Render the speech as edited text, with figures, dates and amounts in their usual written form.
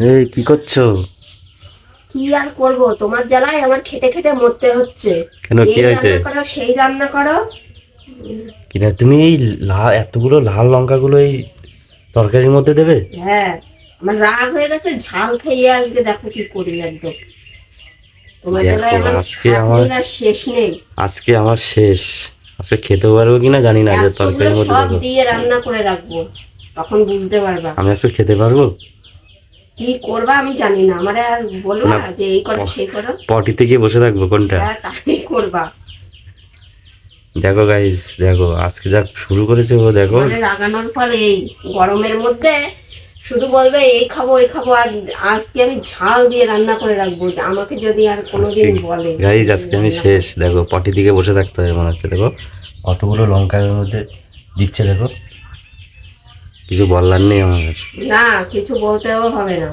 এই কি করছো? কি আর করব, তোমার জ্বালায় আমার খেটে খেটে মরতে হচ্ছে। কেন, কি এই হয়েছে? রান্না করো সেই রান্না করো। কিনা তুমি এই এতগুলো লাল লঙ্কাগুলো এই তরকারির মধ্যে দেবে? হ্যাঁ, আমার রাগ হয়ে গেছে, ঝাল খেয়ে আজকে দেখো কি করি একদম। তোমার জ্বালায় দেখো আমার আজকে আমার খাটনির আর শেষ নেই। আজকে আমার শেষ। আজকে খেতে পারবো কিনা জানি না, যে এতগুলো তরকারির মধ্যে সব দেবো। দিয়ে রান্না করে রাখবো, তখন বুঝতে পারবা আমি আজকে খেতে পারবো কি করবা। আমি জানি না, আমারে আর বলবা না? যে এই করো সেই করো। পটিতে গিয়ে বসে থাকবো কোনটা? হ্যাঁ, তাই করবা। দেখো গাইস, দেখো আজকে যা শুরু করেছে ও, দেখো। মানে রাগানোর ফলে এই গরমের মধ্যে শুধু বলবে এই খাবো এই খাবো, আর আজকে আমি ঝাল দিয়ে রান্না করে রাখবো। আমাকে যদি আর আজকে কোনোদিন বলে গাইস, যে আজকে আমি রান্না শেষ। করো। দেখো পটি দিকে বসে থাকতে হবে মনে হচ্ছে। দেখো অতগুলো লঙ্কার মধ্যে দিচ্ছে, দেখো। কিছু বলার নেই আমার। না, কিছু বলতেও হবে না।